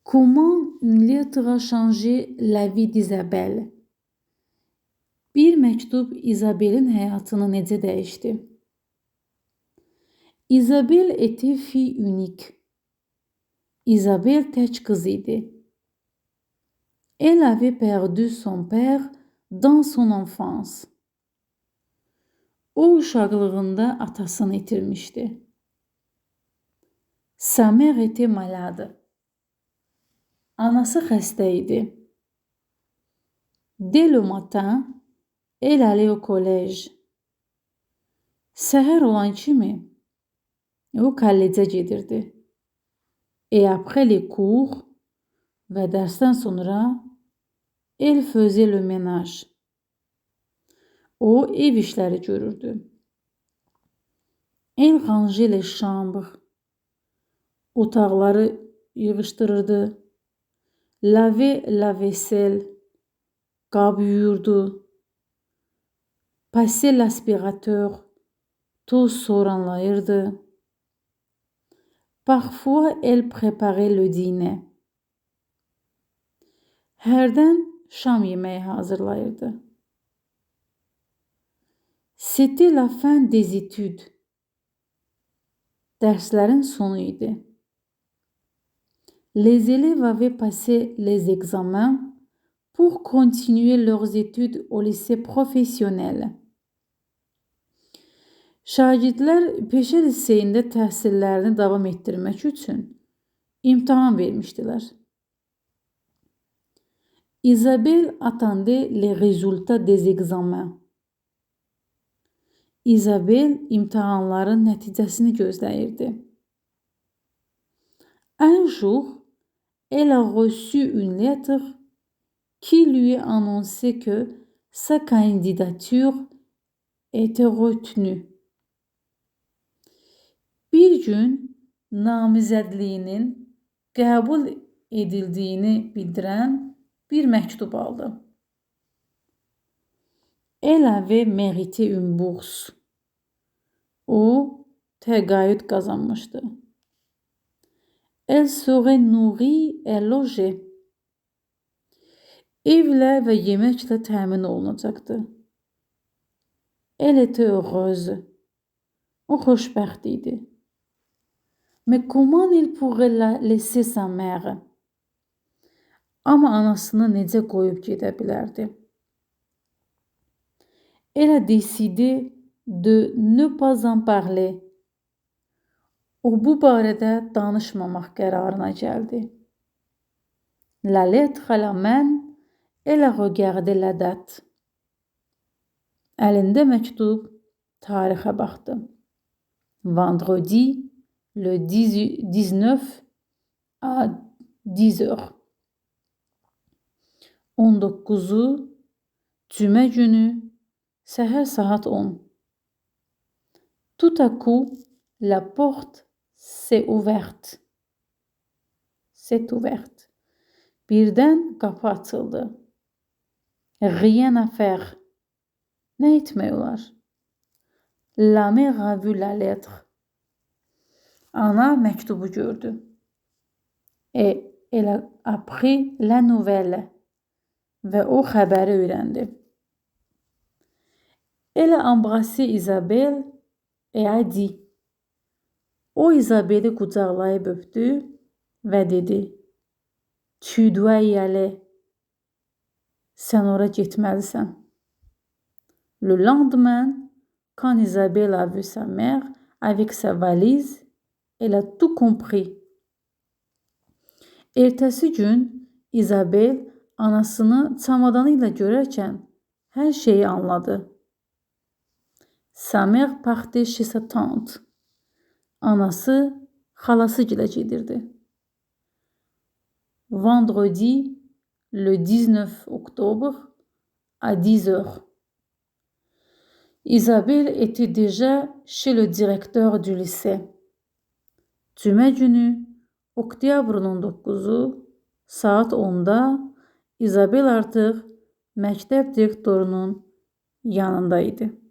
Comment une lettre a changé la vie d'Isabelle? Bir məktub Isabelle'in həyatını necə dəyişdi? Isabelle était fille unique. Isabelle tək qız idi. Elle avait perdu son père dans son enfance. O uşaqlığında atasını itirmişdi. Sa mère était malade. Anası xəstə idi. Dès le matin, elle allait au collège. Səhər olan kimi o kollecə gedirdi. Et après les cours və dərsdən sonra elle faisait le ménage. O ev işləri görürdü. Elle rangeait les chambres. Otaqları yığışdırırdı. Lavait la vaisselle. Qab yuyurdu. Passait l'aspirateur. Toz soranlayırdı. Parfois, elle préparait le dîner. Hərdən şam yeməyi hazırlayırdı. C'était la fin des études. Dərslərin sonu idi. Les élèves avaient passé les examens pour continuer leurs études au lycée professionnel. Şagirdlər peşə liseyində təhsillərini davam etdirmək üçün imtahan vermişdilər. Isabelle attendait les résultats des examens. Isabelle imtahanların nəticəsini gözləyirdi. Un jour, elle a reçu une lettre qui lui annonçait que sa candidature était retenue. Bir gün namizədliyinin qəbul edildiyini bildirən bir məktub aldı. Elle avait mérité une bourse. O təqaüd qazanmışdı. Elle serait nourrie et logée. Evlə və yeməklə təmin olunacaqdı. Elle était heureuse. O xoşbəxt idi. Mais comment il pourrait laisser sa mère? Amma anasını necə qoyub gedə bilərdi? Elle a décidé de ne pas en parler. O bu barədə danışmamaq qərarına gəldi. La lettre à la main, elle a regardé la date. Əlində məktub, tarixə baxdı. Vendredi, le 19 à 10 heures. 19'u cümə günü səhər saat 10. Tout à coup, la porte s'est ouverte. S'est ouverte. Birdən qapı açıldı. Rien à faire. Nə etmək olar? La mère a vu la lettre. Ana məktubu gördü. Et elle a appris la nouvelle. Və o xəbəri öyrəndi. Elle a embrassé Isabelle et a dit. O Isabelle'i qucaqlayıb öpdü və dedi. Tu dois y aller. Sən ora getməlisən. Le lendemain, quand Isabelle a vu sa mère avec sa valise, elle a tout compris. Ertəsi gün Isabelle anasını çamadanıyla görərkən hər şeyi anladı. Sa mère partait chez sa tante. Anası xalasıgilə gedirdi. Vendredi, le 19 octobre, à 10 heures. Isabelle était déjà chez le directeur du lycée. Cümə günü, oktyabrın 19'u, saat 10'da Isabelle artıq məktəb direktorunun yanında idi.